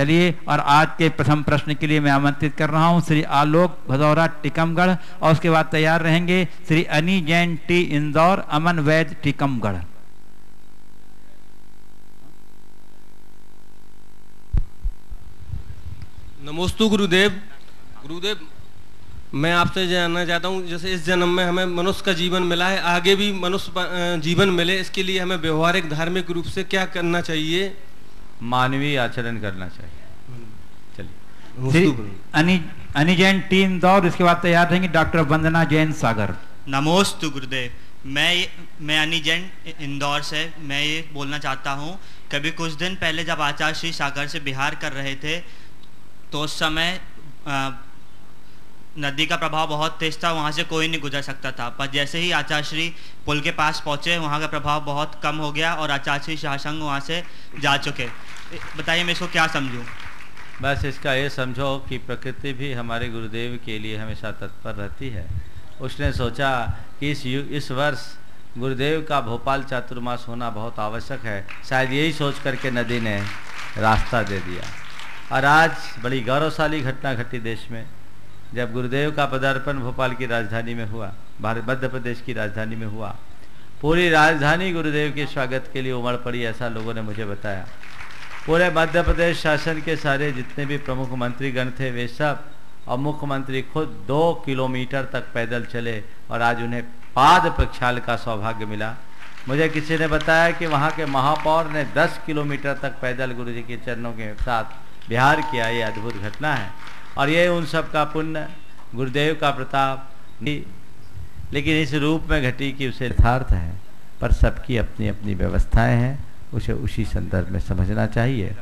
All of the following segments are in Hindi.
चलिए, और आज के प्रथम प्रश्न के लिए मैं आमंत्रित कर रहा हूं श्री आलोक भदौरा टीकमगढ़, और उसके बाद तैयार रहेंगे श्री अनी जैन टी इंदौर, अमन वैद टीकमगढ़। नमोस्तु गुरुदेव। गुरुदेव, मैं आपसे जानना चाहता हूँ, जैसे इस जन्म में हमें मनुष्य का जीवन मिला है, आगे भी मनुष्य जीवन मिले, इसके लिए हमें व्यवहारिक धार्मिक रूप से क्या करना चाहिए? मानवीय आचरण करना चाहिए। चलिए, अनी जैन टी इंदौर, इसके बाद तैयार रहेंगे डॉक्टर वंदना जैन सागर। नमोस्तु गुरुदेव। मैं अनी जैन इंदौर से मैं ये बोलना चाहता हूँ, कभी कुछ दिन पहले जब आचार्य श्री सागर से बिहार कर रहे थे तो उस समय नदी का प्रभाव बहुत तेज था, वहाँ से कोई नहीं गुजर सकता था, पर जैसे ही आचार्य श्री पुल के पास पहुँचे वहाँ का प्रभाव बहुत कम हो गया और आचार्य श्री शाहसंग वहाँ से जा चुके। बताइए मैं इसको क्या समझूं? बस इसका ये समझो कि प्रकृति भी हमारे गुरुदेव के लिए हमेशा तत्पर रहती है। उसने सोचा कि इस वर्ष गुरुदेव का भोपाल चातुर्मास होना बहुत आवश्यक है, शायद यही सोच करके नदी ने रास्ता दे दिया। और आज बड़ी गौरवशाली घटना घटी देश में, जब गुरुदेव का पदार्पण भोपाल की राजधानी में हुआ, मध्य प्रदेश की राजधानी में हुआ। पूरी राजधानी गुरुदेव के स्वागत के लिए उमड़ पड़ी, ऐसा लोगों ने मुझे बताया। पूरे मध्य प्रदेश शासन के सारे जितने भी प्रमुख मंत्रीगण थे वे सब, और मुख्यमंत्री खुद 2 किलोमीटर तक पैदल चले, और आज उन्हें पाद प्रक्षाल का सौभाग्य मिला। मुझे किसी ने बताया कि वहाँ के महापौर ने 10 किलोमीटर तक पैदल गुरु जी के चरणों के साथ बिहार किया। ये अद्भुत घटना है, और ये उन सब का पुण्य, गुरुदेव का प्रताप, लेकिन इस रूप में घटी कि उसे यथार्थ है, पर सबकी अपनी अपनी व्यवस्थाएं हैं, उसे उसी संदर्भ में समझना चाहिए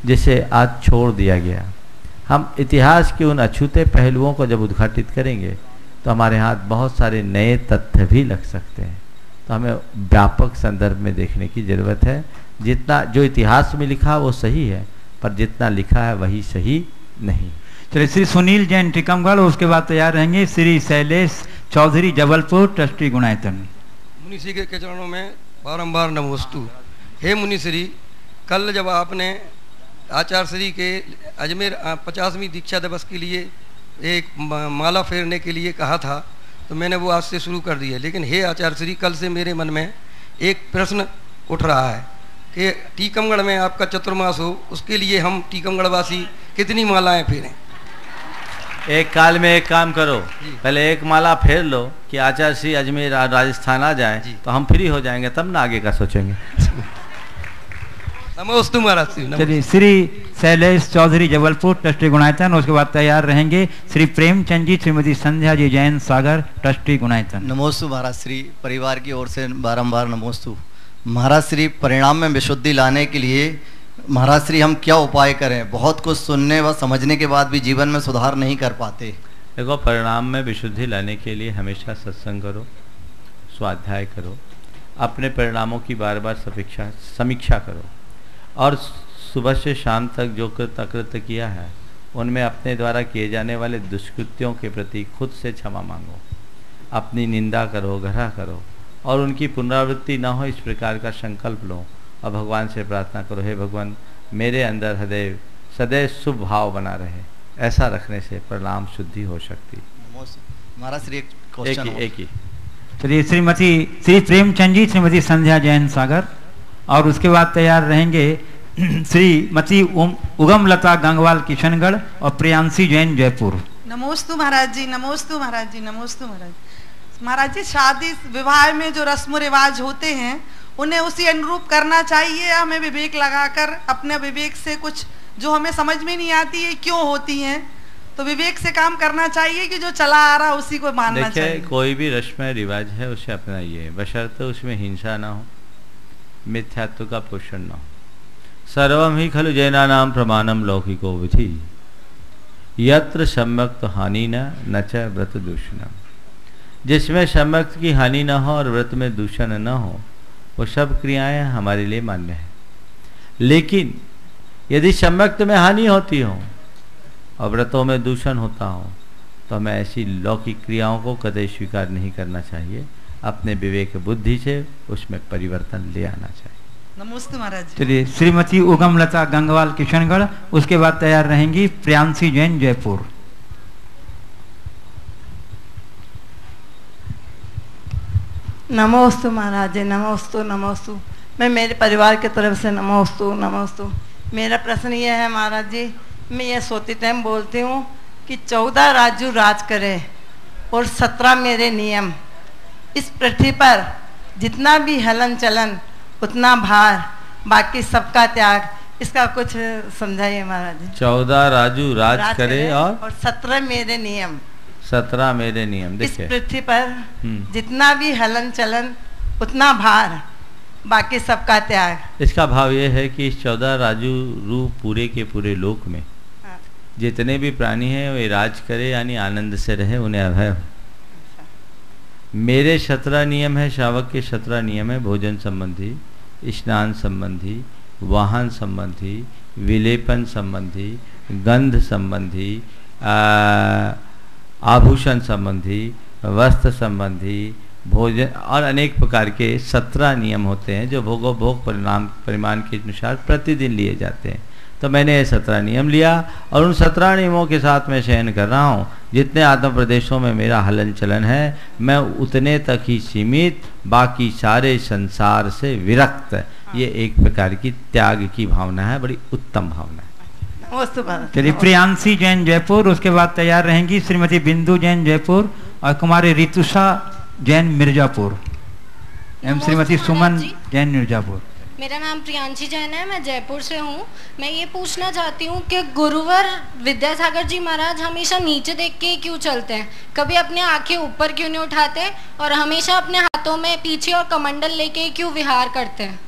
जिसे आज छोड़ दिया गया। हम इतिहास के उन अछूते पहलुओं को जब उद्घाटित करेंगे तो हमारे हाथ बहुत सारे नए तथ्य भी लग सकते हैं। तो हमें व्यापक संदर्भ में देखने की जरूरत है। जितना जो इतिहास में लिखा वो सही है, पर जितना लिखा है वही सही नहीं। चलिए, श्री सुनील जैन टीकमगढ़, उसके बाद तैयार रहेंगे श्री शैलेश चौधरी जबलपुर, ट्रस्टी गुणायतन। मुनिश्री के चरणों में बारंबार नमोस्तु। हे मुनिश्री, कल जब आपने आचार्य श्री के अजमेर 50वीं दीक्षा दिवस के लिए एक माला फेरने के लिए कहा था, तो मैंने वो आज से शुरू कर दी है। लेकिन हे आचार्य श्री, कल से मेरे मन में एक प्रश्न उठ रहा है कि टीकमगढ़ में आपका चतुर्मास हो, उसके लिए हम टीकमगढ़वासी कितनी मालाएं फेरें? एक काल में एक काम करो, पहले एक माला फेर लो कि आचार्य श्री अजमेर राजस्थान आ जाए, तो हम फ्री हो जाएंगे, तब ना आगे का सोचेंगे। नमोस्तु महाराज। चलिए, श्री शैलेश चौधरी जबलपुर, ट्रस्टी गुणायतन, उसके बाद तैयार रहेंगे श्री प्रेमचंद जी, श्रीमती संध्या जी जैन सागर, ट्रस्टी गुणायतन। नमोस्तु महाराज श्री, परिवार की ओर से बारंबार नमोस्तु। महाराज श्री, परिणाम में विशुद्धि लाने के लिए महाराज श्री हम क्या उपाय करें? बहुत कुछ सुनने व समझने के बाद भी जीवन में सुधार नहीं कर पाते। देखो, परिणाम में विशुद्धि लाने के लिए हमेशा सत्संग करो, स्वाध्याय करो, अपने परिणामों की बार बार समीक्षा करो, और सुबह से शाम तक जो कृत्य किया है उनमें अपने द्वारा किए जाने वाले दुष्कृत्यों के प्रति खुद से क्षमा मांगो, अपनी निंदा करो, ग्रह करो, और उनकी पुनरावृत्ति न हो इस प्रकार का संकल्प लो, और भगवान से प्रार्थना करो, हे भगवान मेरे अंदर सदैव शुभ भाव बना रहे। ऐसा रखने से परिणाम शुद्धि हो सकती। महाराज श्री, एक क्वेश्चन एक ही। चलिए, श्री प्रेमचंद जी, श्रीमती संध्या जैन सागर, और उसके बाद तैयार रहेंगे श्रीमती उगम लता गंगवाल किशनगढ़ और प्रियांशी जैन जयपुर। नमोस्तु महाराज जी, नमोस्तु महाराज जी, नमोस्तु महाराज। महाराज जी, शादी विवाह में जो रस्म रिवाज होते हैं उन्हें उसी अनुरूप करना चाहिए, हमें विवेक लगाकर अपने विवेक से कुछ जो हमें समझ में नहीं आती है क्यों होती हैं, तो विवेक से काम करना चाहिए कि जो चला आ रहा उसी को मानना चाहिए। देखिए, कोई भी रस्म रिवाज है उसे अपनाइए, बशर्ते उसमें हिंसा ना हो, मिथ्यात्व का पोषण न हो। सर्वम ही खलु जैनानाम प्रमाणम लौकिको विधि, यत्र सम्यक्त हानि न च व्रत दूषणम। जिसमें सम्यक्त की हानि न हो और व्रत में दूषण न हो, वो सब क्रियाएं हमारे लिए मान्य है। लेकिन यदि सम्यक्त में हानि होती हो और व्रतों में दूषण होता हो, तो हमें ऐसी लौकिक क्रियाओं को कतई स्वीकार नहीं करना चाहिए। अपने विवेक बुद्धि से उसमें परिवर्तन ले आना चाहिए। नमस्ते महाराज जी। चलिए श्रीमती उगम लता गंगवाल किशनगढ़, उसके बाद तैयार रहेंगी प्रियांशी जैन जयपुर। नमोस्तु महाराज जी, नमोस्तु नमोस्तु। मैं मेरे परिवार की तरफ से नमोस्तु नमोस्तु। मेरा प्रश्न ये है महाराज जी, मैं ये सोते टाइम बोलती हूँ कि 14 राजू राज करे और 17 मेरे नियम। इस पृथ्वी पर जितना भी हलन चलन उतना भार, बाकी सबका त्याग। इसका कुछ समझाइए महाराज जी। 14 राजू राज करे और 17 मेरे नियम। 17 मेरे नियम। इस देखिए पृथ्वी पर जितना भी हलन चलन उतना भार, बाकी सबका त्याग। इसका भाव ये है कि इस 14 राजू रूप पूरे के पूरे लोक में जितने भी प्राणी हैं वे राज करे यानी आनंद से रहे, उन्हें अभय हो। मेरे 17 नियम है, श्रावक के 17 नियम है। भोजन संबंधी, स्नान संबंधी, वाहन संबंधी, विलेपन संबंधी, गंध संबंधी, आभूषण संबंधी, वस्त्र संबंधी, भोजन और अनेक प्रकार के 17 नियम होते हैं जो भोग परिमाण के अनुसार प्रतिदिन लिए जाते हैं। तो मैंने ये 17 नियम लिया और उन 17 नियमों के साथ मैं शयन कर रहा हूँ। जितने आत्म प्रदेशों में मेरा हलन चलन है मैं उतने तक ही सीमित, बाकी सारे संसार से विरक्त। ये एक प्रकार की त्याग की भावना है, बड़ी उत्तम भावना है। चलिए प्रियांशी जैन जयपुर, उसके बाद तैयार रहेंगी श्रीमती बिंदु जैन जयपुर और कुमारी ऋतुषा जैन मिर्जापुर एवं श्रीमती सुमन जैन मिर्जापुर। मेरा नाम प्रियांशी जैन है, मैं जयपुर से हूँ। मैं ये पूछना चाहती हूँ कि गुरुवर विद्यासागर जी महाराज हमेशा नीचे देख के क्यों चलते हैं? कभी अपने आंखें ऊपर क्यों नहीं उठाते और हमेशा अपने हाथों में पीछे और कमंडल लेके क्यों विहार करते हैं?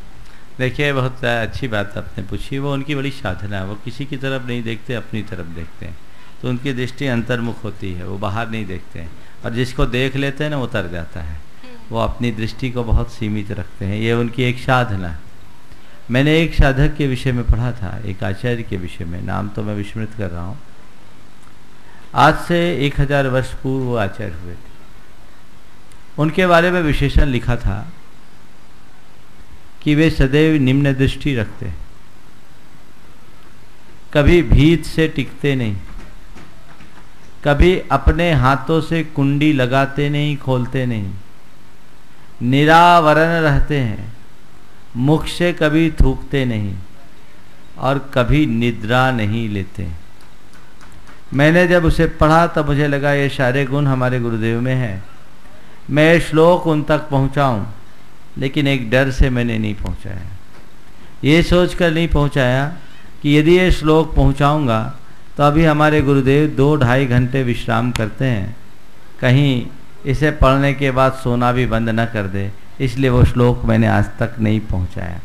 देखिए बहुत अच्छी बात आपने पूछी। वो उनकी बड़ी साधना है, वो किसी की तरफ नहीं देखते, अपनी तरफ देखते हैं। तो उनकी दृष्टि अंतर्मुख होती है, वो बाहर नहीं देखते हैं। और जिसको देख लेते हैं ना वो तर जाता है। वो अपनी दृष्टि को बहुत सीमित रखते हैं, ये उनकी एक साधना है। मैंने एक साधक के विषय में पढ़ा था, एक आचार्य के विषय में, नाम तो मैं विस्मृत कर रहा हूँ। आज से 1000 वर्ष पूर्व वो आचार्य हुए थे। उनके बारे में विशेषण लिखा था कि वे सदैव निम्न दृष्टि रखते, कभी भीत से टिकते नहीं, कभी अपने हाथों से कुंडी लगाते नहीं, खोलते नहीं, निरावरण रहते हैं, मुख से कभी थूकते नहीं और कभी निद्रा नहीं लेते। मैंने जब उसे पढ़ा तब मुझे लगा ये सारे गुण हमारे गुरुदेव में हैं। मैं श्लोक उन तक पहुंचाऊं, लेकिन एक डर से मैंने नहीं पहुंचाया। ये सोचकर नहीं पहुंचाया कि यदि ये श्लोक पहुंचाऊंगा तो अभी हमारे गुरुदेव 2-2.5 घंटे विश्राम करते हैं, कहीं इसे पढ़ने के बाद सोना भी बंद न कर दे, इसलिए वो श्लोक मैंने आज तक नहीं पहुंचाया।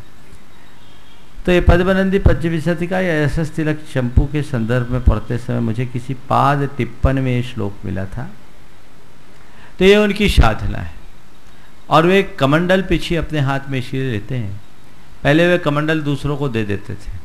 तो ये पद्मनंदी पंचविंशति का या यशस तिलक चंपू के संदर्भ में पढ़ते समय मुझे किसी पाद टिप्पण में ये श्लोक मिला था। तो ये उनकी साधना है और वे कमंडल पीछे अपने हाथ में इसलिए लेते हैं। पहले वे कमंडल दूसरों को दे देते थे,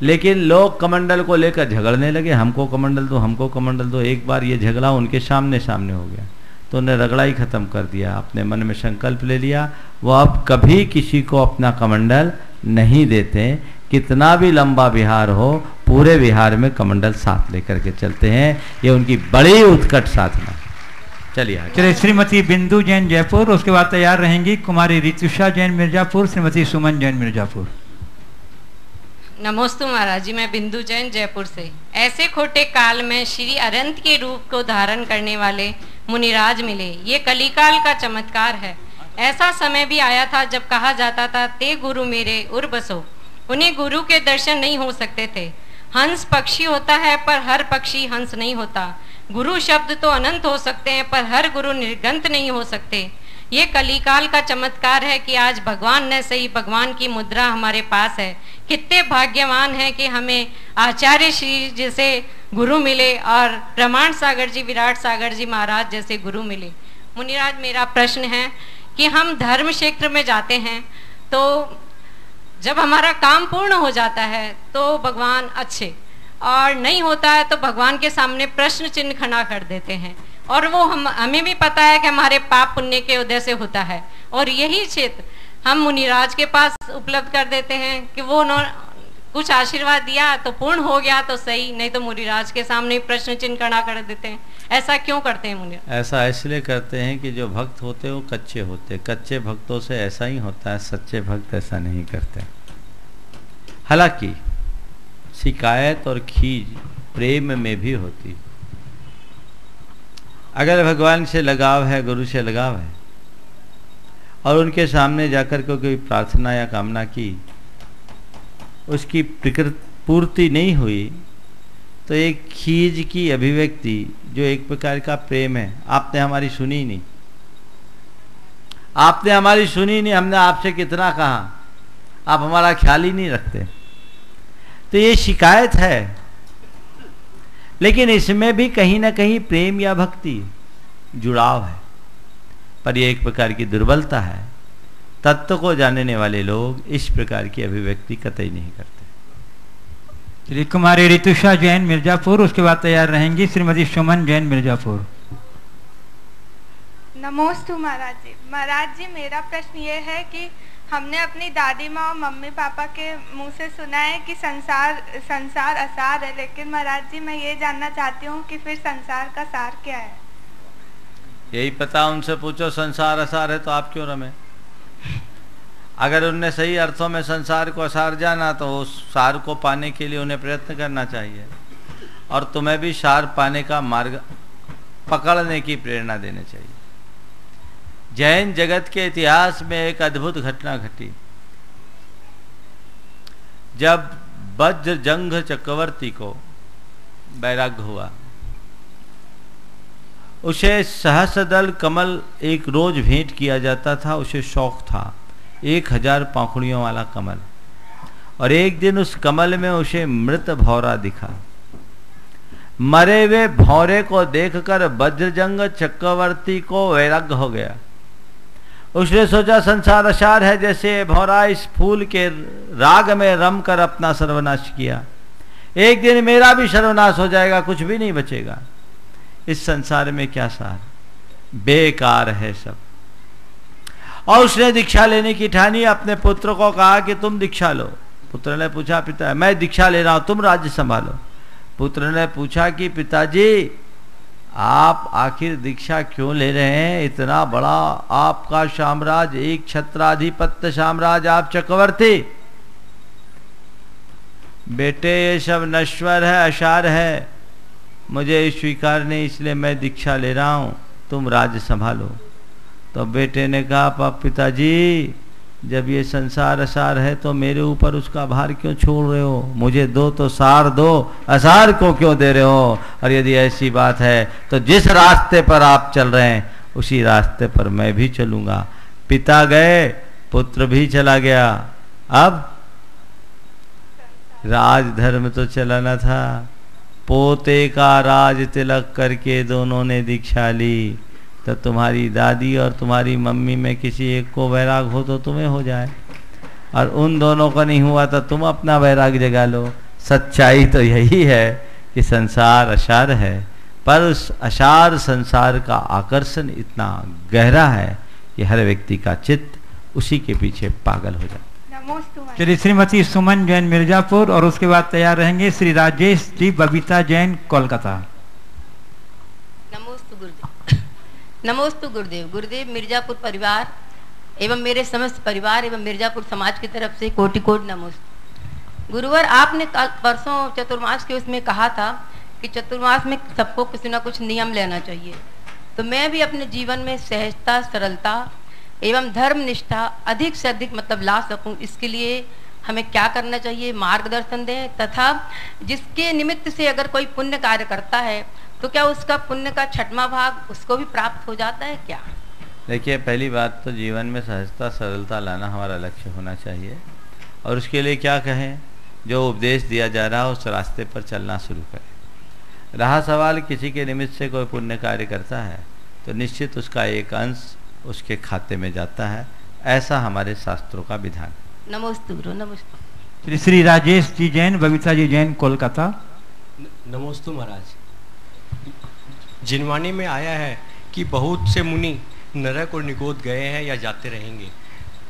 लेकिन लोग कमंडल को लेकर झगड़ने लगे, हमको कमंडल दो, हमको कमंडल दो। एक बार ये झगड़ा उनके सामने सामने हो गया तो उन्हें रगड़ा ही खत्म कर दिया। अपने मन में संकल्प ले लिया वो अब कभी किसी को अपना कमंडल नहीं देते। कितना भी लंबा विहार हो, पूरे विहार में कमंडल साथ लेकर के चलते हैं। ये उनकी बड़ी उत्कट साधना। चलिए श्रीमती बिंदु जैन जयपुर, उसके बाद तैयार रहेंगी कुमारी ऋतुषा जैन मिर्जापुर, श्रीमती सुमन जैन मिर्जापुर। नमोस्तु महाराज जी, मैं बिंदु जैन जयपुर से। ऐसे खोटे काल में श्री अनंत के रूप को धारण करने वाले मुनिराज मिले, ये कलिकाल का चमत्कार है। ऐसा समय भी आया था जब कहा जाता था ते गुरु मेरे उर बसो। उन्हें गुरु के दर्शन नहीं हो सकते थे। हंस पक्षी होता है पर हर पक्षी हंस नहीं होता। गुरु शब्द तो अनंत हो सकते हैं पर हर गुरु निर्गंत नहीं हो सकते। ये कलिकाल का चमत्कार है कि आज भगवान ने सही भगवान की मुद्रा हमारे पास है। कितने भाग्यवान हैं कि हमें आचार्य श्री जैसे गुरु मिले और प्रमाण सागर जी, विराट सागर जी महाराज जैसे गुरु मिले। मुनिराज, मेरा प्रश्न है कि हम धर्म क्षेत्र में जाते हैं तो जब हमारा काम पूर्ण हो जाता है तो भगवान अच्छे, और नहीं होता है तो भगवान के सामने प्रश्न चिन्ह खड़ा कर देते हैं। और वो हमें भी पता है कि हमारे पाप पुण्य के उदय से होता है। और यही क्षेत्र हम मुनिराज के पास उपलब्ध कर देते हैं कि वो कुछ आशीर्वाद दिया तो पूर्ण हो गया तो सही, नहीं तो मुनिराज के सामने प्रश्न चिन्ह खड़ा कर देते हैं। ऐसा क्यों करते हैं मुनिराज? ऐसा इसलिए करते हैं कि जो भक्त होते हैं वो कच्चे होते हैं। कच्चे भक्तों से ऐसा ही होता है, सच्चे भक्त ऐसा नहीं करते। हालांकि शिकायत और खीज प्रेम में भी होती। अगर भगवान से लगाव है, गुरु से लगाव है, और उनके सामने जाकर के कोई प्रार्थना या कामना की, उसकी पूर्ति नहीं हुई, तो एक खीज की अभिव्यक्ति जो एक प्रकार का प्रेम है, आपने हमारी सुनी नहीं, आपने हमारी सुनी नहीं, हमने आपसे कितना कहा, आप हमारा ख्याल ही नहीं रखते, तो ये शिकायत है। लेकिन इसमें भी कहीं ना कहीं प्रेम या भक्ति जुड़ाव है, पर यह एक प्रकार की दुर्बलता है। तत्व को जानने वाले लोग इस प्रकार की अभिव्यक्ति कतई नहीं करते। श्री कुमारी ऋतुषा जैन मिर्जापुर, उसके बाद तैयार रहेंगी श्रीमती सुमन जैन मिर्जापुर। नमोस्तु महाराज जी। महाराज जी, मेरा प्रश्न ये है कि हमने अपनी दादी माँ और मम्मी पापा के मुंह से सुना है कि संसार असार है, लेकिन महाराज जी मैं ये जानना चाहती हूँ कि फिर संसार का सार क्या है? यही पता उनसे पूछो, संसार असार है तो आप क्यों रमे? अगर उनने सही अर्थों में संसार को असार जाना तो उस सार को पाने के लिए उन्हें प्रयत्न करना चाहिए, और तुम्हें भी सार पाने का मार्ग पकड़ने की प्रेरणा देनी चाहिए। जैन जगत के इतिहास में एक अद्भुत घटना घटी। जब वज्रजंघ चक्रवर्ती को वैराग्य हुआ, उसे सहस्रदल कमल एक रोज भेंट किया जाता था, उसे शौक था 1000 पाखुड़ियों वाला कमल, और एक दिन उस कमल में उसे मृत भौरा दिखा। मरे हुए भौरे को देखकर वज्रजंघ चक्रवर्ती को वैराग्य हो गया। उसने सोचा संसार असार है, जैसे भौरा इस फूल के राग में रम कर अपना सर्वनाश किया, एक दिन मेरा भी सर्वनाश हो जाएगा, कुछ भी नहीं बचेगा। इस संसार में क्या सार, बेकार है सब। और उसने दीक्षा लेने की ठानी। अपने पुत्र को कहा कि तुम दीक्षा लो। पुत्र ने पूछा, पिता मैं दीक्षा ले रहा हूं, तुम राज्य संभालो। पुत्र ने पूछा कि पिताजी आप आखिर दीक्षा क्यों ले रहे हैं? इतना बड़ा आपका साम्राज्य, एक छत्राधिपत्य साम्राज्य, आप चक्रवर्ती। बेटे ये सब नश्वर है, असार है, मुझे स्वीकार नहीं, इसलिए मैं दीक्षा ले रहा हूं, तुम राज्य संभालो। तो बेटे ने कहा, पिताजी जब ये संसार असार है तो मेरे ऊपर उसका भार क्यों छोड़ रहे हो? मुझे दो तो सार दो, असार को क्यों दे रहे हो? और यदि ऐसी बात है तो जिस रास्ते पर आप चल रहे हैं उसी रास्ते पर मैं भी चलूंगा। पिता गए, पुत्र भी चला गया। अब राजधर्म तो चलाना था। पोते का राज तिलक करके दोनों ने दीक्षा ली, तो तुम्हारी दादी और तुम्हारी मम्मी में किसी एक को वैराग हो तो तुम्हें हो जाए, और उन दोनों को नहीं हुआ तो तुम अपना वैराग जगा लो। सच्चाई तो यही है कि संसार असार है, पर उस असार संसार का आकर्षण इतना गहरा है कि हर व्यक्ति का चित्त उसी के पीछे पागल हो जाता। चलिए श्रीमती सुमन जैन मिर्जापुर, और उसके बाद तैयार रहेंगे श्री राजेश जी बबीता जैन कोलकाता। नमोस्तु गुरुदेव। गुरुदेव, मिर्जापुर परिवार एवं मेरे समस्त परिवार एवं मिर्जापुर समाज की तरफ से कोटि कोटि नमोस्तु। गुरुवर, आपने कल परसों चतुर्मास के उसमें कहा था कि चतुर्मास में सबको कुछ ना कुछ नियम लेना चाहिए, तो मैं भी अपने जीवन में सहजता, सरलता एवं धर्म निष्ठा अधिक से अधिक ला सकूं, इसके लिए हमें क्या करना चाहिए, मार्गदर्शन दें। तथा जिसके निमित्त से अगर कोई पुण्य कार्य करता है तो क्या उसका पुण्य का 6वां भाग उसको भी प्राप्त हो जाता है क्या? देखिए, पहली बात तो जीवन में सहजता सरलता लाना हमारा लक्ष्य होना चाहिए, और उसके लिए क्या कहें, जो उपदेश दिया जा रहा है उस रास्ते पर चलना शुरू करें। रहा सवाल किसी के निमित्त से कोई पुण्य कार्य करता है तो निश्चित उसका एक अंश उसके खाते में जाता है, ऐसा हमारे शास्त्रों का विधान। नमोस्तु गुरु, नमोस्तु। श्री राजेश जी जैन बबीता जी जैन कोलकाता। नमोस्तु महाराज। जिनवाणी में आया है कि बहुत से मुनि नरक और निगोद गए हैं या जाते रहेंगे,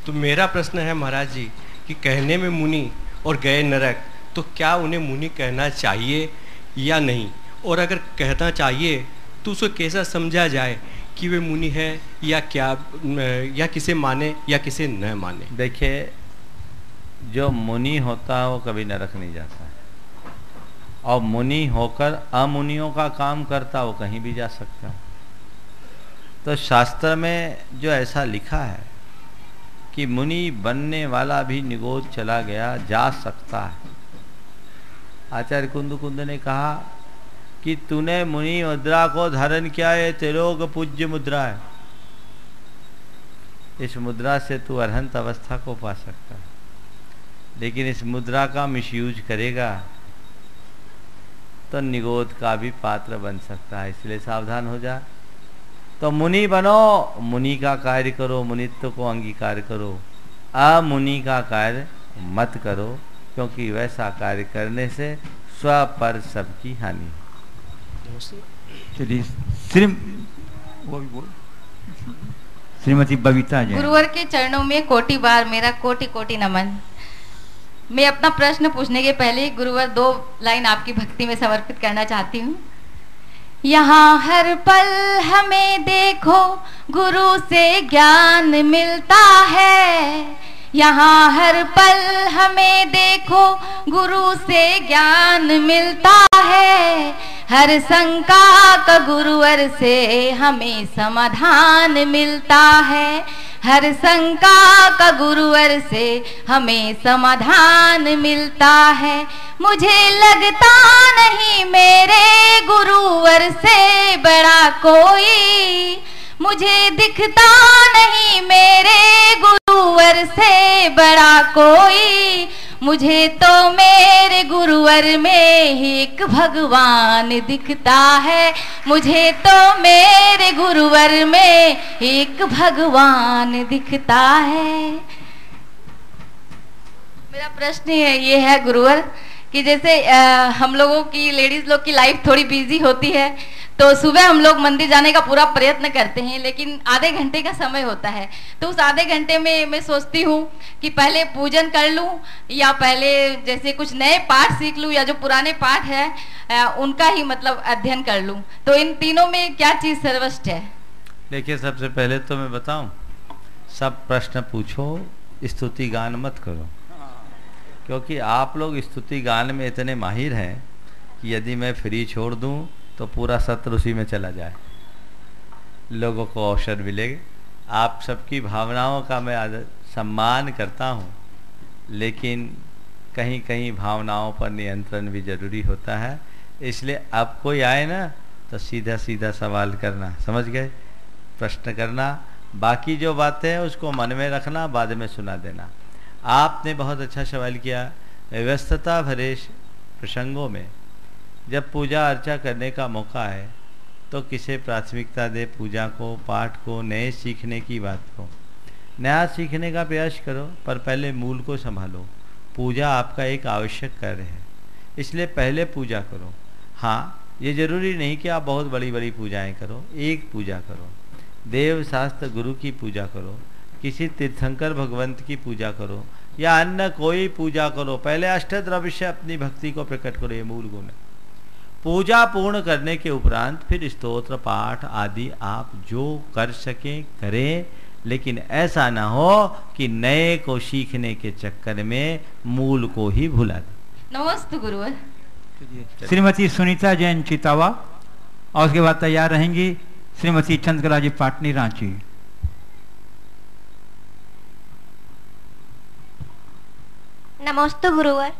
तो मेरा प्रश्न है महाराज जी कि कहने में मुनि और गए नरक, तो क्या उन्हें मुनि कहना चाहिए या नहीं, और अगर कहना चाहिए तो उसको कैसा समझा जाए कि वे मुनि है या क्या, या किसे माने या किसे न माने। देखिए, जो मुनि होता है वो कभी नरक नहीं जाता है, और मुनि होकर अमुनियों का काम करता वो कहीं भी जा सकता है। तो शास्त्र में जो ऐसा लिखा है कि मुनि बनने वाला भी निगोद चला गया जा सकता है। आचार्य कुंद ने कहा कि तूने मुनि मुद्रा को धारण किया है, त्रिलोक पूज्य मुद्रा है, इस मुद्रा से तू अरहंत अवस्था को पा सकता है, लेकिन इस मुद्रा का मिसयूज करेगा तो निगोद का भी पात्र बन सकता है, इसलिए सावधान हो जा। तो मुनि बनो, मुनि का कार्य करो, मुनित्व को अंगीकार करो, अमुनि का कार्य मत करो, क्योंकि वैसा कार्य करने से स्व पर सबकी हानि। चलिए श्रीमती बबीता जी। गुरुवर के चरणों में कोटि बार मेरा कोटि कोटि नमन। मैं अपना प्रश्न पूछने के पहले गुरुवर 2 लाइन आपकी भक्ति में समर्पित करना चाहती हूँ। यहाँ हर पल हमें देखो गुरु से ज्ञान मिलता है, यहाँ हर पल हमें देखो गुरु से ज्ञान मिलता है, हर शंका का गुरुवर से हमें समाधान मिलता है, हर शंका का गुरुवर से हमें समाधान मिलता है। मुझे लगता नहीं मेरे गुरुवर से बड़ा कोई, मुझे दिखता नहीं मेरे गुरुवर से बड़ा कोई, मुझे तो मेरे गुरुवर में ही एक भगवान दिखता है, मुझे तो मेरे गुरुवर में एक भगवान दिखता है। मेरा प्रश्न ये है गुरुवर कि जैसे हम लोगों की लेडीज लोग की लाइफ थोड़ी बिजी होती है, तो सुबह हम लोग मंदिर जाने का पूरा प्रयत्न करते हैं, लेकिन आधे घंटे का समय होता है, तो उस आधे घंटे में मैं सोचती हूँ कि पहले पूजन कर लूँ या पहले जैसे कुछ नए पाठ सीख लूँ, या जो पुराने पाठ है उनका ही मतलब अध्ययन कर लूँ। तो इन तीनों में क्या चीज़ सर्वश्रेष्ठ है? देखिए, सबसे पहले तो मैं बताऊं, सब प्रश्न पूछो, स्तुति गान मत करो, क्योंकि आप लोग स्तुति गान में इतने माहिर हैं कि यदि मैं फ्री छोड़ दूं तो पूरा सत्र उसी में चला जाए, लोगों को अवसर मिलेगा। आप सबकी भावनाओं का मैं सम्मान करता हूं, लेकिन कहीं कहीं भावनाओं पर नियंत्रण भी जरूरी होता है, इसलिए अब कोई आए ना तो सीधा सीधा सवाल करना, समझ गए, प्रश्न करना, बाकी जो बातें हैं उसको मन में रखना, बाद में सुना देना। आपने बहुत अच्छा सवाल किया। व्यस्तता भरे प्रसंगों में जब पूजा अर्चा करने का मौका है तो किसे प्राथमिकता दे, पूजा को, पाठ को, नए सीखने की बात को। नया सीखने का प्रयास करो, पर पहले मूल को संभालो। पूजा आपका एक आवश्यक कार्य है, इसलिए पहले पूजा करो। हाँ, ये जरूरी नहीं कि आप बहुत बड़ी बड़ी पूजाएं करो, एक पूजा करो, देव शास्त्र गुरु की पूजा करो, किसी तीर्थंकर भगवंत की पूजा करो, या अन्य कोई पूजा करो। पहले अष्टद्रव्य से अपनी भक्ति को प्रकट करो, ये मूल गुण है। पूजा पूर्ण करने के उपरांत फिर स्तोत्र पाठ आदि आप जो कर सकें करें, लेकिन ऐसा ना हो कि नए को सीखने के चक्कर में मूल को ही भुला दे। नमस्ते गुरुवर। श्रीमती सुनीता जैन चितावा, और उसके बाद तैयार रहेंगी श्रीमती चंद्रकला जी पाटनी रांची। नमस्ते गुरुवर।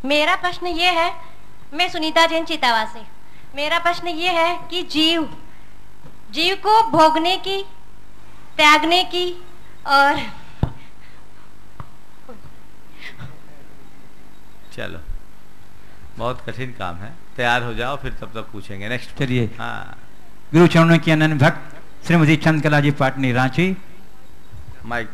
मेरा प्रश्न ये है, मैं सुनीता जैन चितावा से, मेरा प्रश्न ये है कि जीव को भोगने की, त्यागने की और चलो, बहुत कठिन काम है, तैयार हो जाओ, फिर तब तक पूछेंगे। नेक्स्ट चलिए। हाँ, गुरु चरणों की अनन्य भक्त श्रीमती चंद्रकला जी पाटनी रांची। माइक।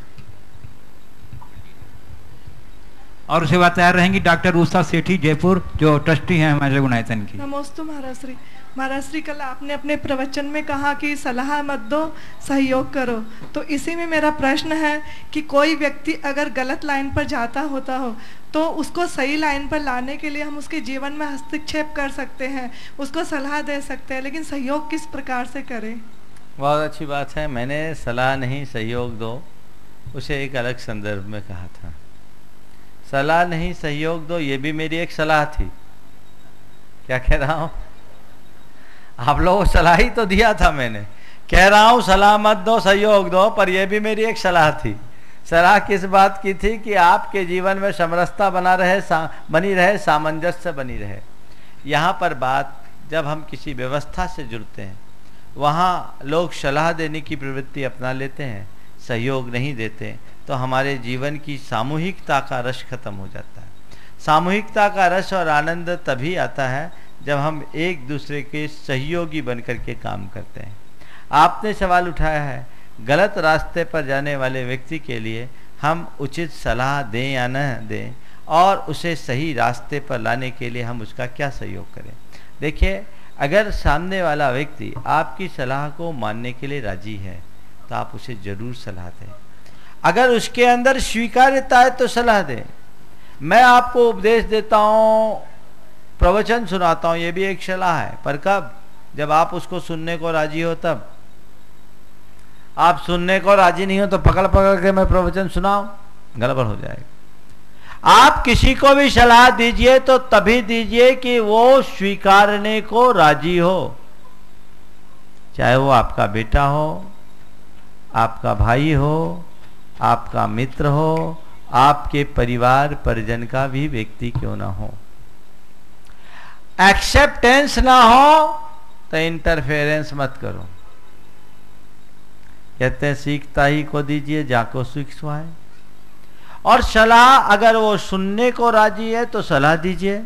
और उसके बाद तैयार रहेंगी डॉक्टर उषा सेठी जयपुर, जो ट्रस्टी हैं हमारे गुणायतन की। नमोस्तु महाराज श्री। महाराज श्री, कल आपने अपने प्रवचन में कहा कि सलाह मत दो, सहयोग करो। तो इसी में मेरा प्रश्न है कि कोई व्यक्ति अगर गलत लाइन पर जाता होता हो तो उसको सही लाइन पर लाने के लिए हम उसके जीवन में हस्तक्षेप कर सकते हैं, उसको सलाह दे सकते हैं, लेकिन सहयोग किस प्रकार से करें? बहुत अच्छी बात है। मैंने सलाह नहीं सहयोग दो उसे एक अलग संदर्भ में कहा था। सलाह नहीं सहयोग दो ये भी मेरी एक सलाह थी। क्या कह रहा हूं? आप लोगों को सलाह ही तो दिया था मैंने। कह रहा हूं सलाह मत दो सहयोग दो, पर यह भी मेरी एक सलाह थी। सलाह किस बात की थी? कि आपके जीवन में समरसता बनी रहे, सामंजस्य बनी रहे। यहाँ पर बात, जब हम किसी व्यवस्था से जुड़ते हैं वहाँ लोग सलाह देने की प्रवृत्ति अपना लेते हैं, सहयोग नहीं देते, तो हमारे जीवन की सामूहिकता का रस खत्म हो जाता है। सामूहिकता का रस और आनंद तभी आता है जब हम एक दूसरे के सहयोगी बनकर के काम करते हैं। आपने सवाल उठाया है, गलत रास्ते पर जाने वाले व्यक्ति के लिए हम उचित सलाह दें या न दें, और उसे सही रास्ते पर लाने के लिए हम उसका क्या सहयोग करें। देखिए, अगर सामने वाला व्यक्ति आपकी सलाह को मानने के लिए राजी है तो आप उसे जरूर सलाह दें। अगर उसके अंदर स्वीकार्यता है तो सलाह दें। मैं आपको उपदेश देता हूँ, प्रवचन सुनाता हूँ, ये भी एक सलाह है, पर कब? जब आप उसको सुनने को राजी हो तब। आप सुनने को राजी नहीं हो तो पकड़ पकड़ के मैं प्रवचन सुनाऊं, गड़बड़ हो जाएगा। आप किसी को भी सलाह दीजिए तो तभी दीजिए कि वो स्वीकारने को राजी हो, चाहे वो आपका बेटा हो, आपका भाई हो, आपका मित्र हो, आपके परिवार परिजन का भी व्यक्ति क्यों ना हो। एक्सेप्टेंस ना हो तो इंटरफेरेंस मत करो। कहते हैं सीखता ही को दीजिए जाको सीख सुहाए। और सलाह, अगर वो सुनने को राजी है तो सलाह दीजिए।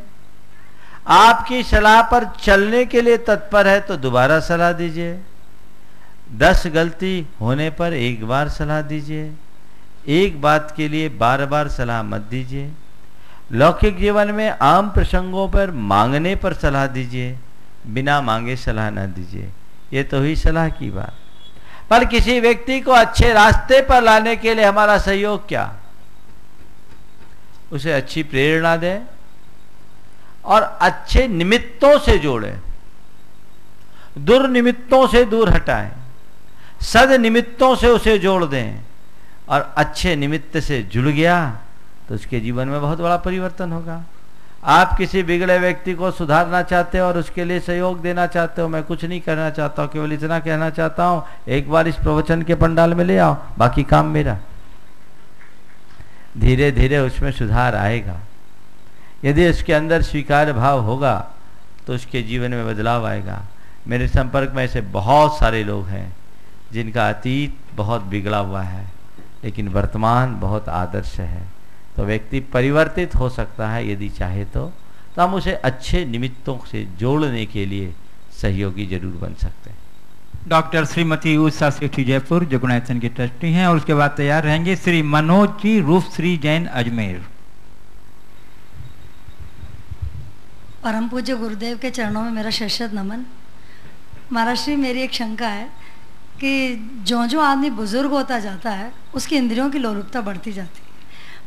आपकी सलाह पर चलने के लिए तत्पर है तो दोबारा सलाह दीजिए। 10 गलती होने पर एक बार सलाह दीजिए। एक बात के लिए बार बार सलाह मत दीजिए। लौकिक जीवन में आम प्रसंगों पर मांगने पर सलाह दीजिए, बिना मांगे सलाह न दीजिए। ये तो हुई सलाह की बात। पर किसी व्यक्ति को अच्छे रास्ते पर लाने के लिए हमारा सहयोग क्या? उसे अच्छी प्रेरणा दें और अच्छे निमित्तों से जोड़ें, दुर्निमित्तों से दूर हटाएं, सद निमित्तों से उसे जोड़ दें, और अच्छे निमित्त से जुड़ गया तो उसके जीवन में बहुत बड़ा परिवर्तन होगा। आप किसी बिगड़े व्यक्ति को सुधारना चाहते हो और उसके लिए सहयोग देना चाहते हो, मैं कुछ नहीं करना चाहता हूँ, केवल इतना कहना चाहता हूँ, एक बार इस प्रवचन के पंडाल में ले आओ, बाकी काम मेरा। धीरे धीरे उसमें सुधार आएगा। यदि उसके अंदर स्वीकार भाव होगा तो उसके जीवन में बदलाव आएगा। मेरे संपर्क में ऐसे बहुत सारे लोग हैं जिनका अतीत बहुत बिगड़ा हुआ है लेकिन वर्तमान बहुत आदर्श है। तो व्यक्ति परिवर्तित हो सकता है यदि चाहे तो हम उसे अच्छे निमित्तों से जोड़ने के लिए सहयोगी जरूर बन सकते हैं। डॉक्टर श्रीमती उषा सेठी जयपुर, जो गुणायतन की ट्रस्टी हैं, और उसके बाद तैयार रहेंगे श्री मनोज जी, रूपश्री जैन अजमेर। परम पूज्य गुरुदेव के चरणों में मेरा शतशत नमन। महाराज श्री, मेरी एक शंका है कि जो आदमी बुजुर्ग होता जाता है उसकी इंद्रियों की लोलुपता बढ़ती जाती है।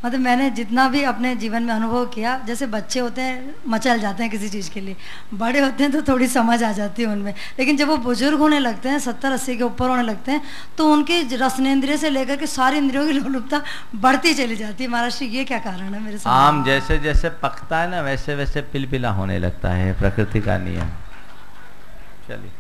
मतलब मैंने जितना भी अपने जीवन में अनुभव किया, जैसे बच्चे होते हैं मचल जाते हैं किसी चीज़ के लिए, बड़े होते हैं तो थोड़ी समझ आ जाती है उनमें, लेकिन जब वो बुजुर्ग होने लगते हैं, 70-80 के ऊपर होने लगते हैं, तो उनकी रसनेंद्रिय से लेकर के सारी इंद्रियों की लोलुपता बढ़ती चली जाती है। महाराज श्री, ये क्या कारण है? मेरे साथ आम जैसे जैसे पकता है ना वैसे वैसे पिलपिला होने लगता है, प्रकृति का नियम। चलिए।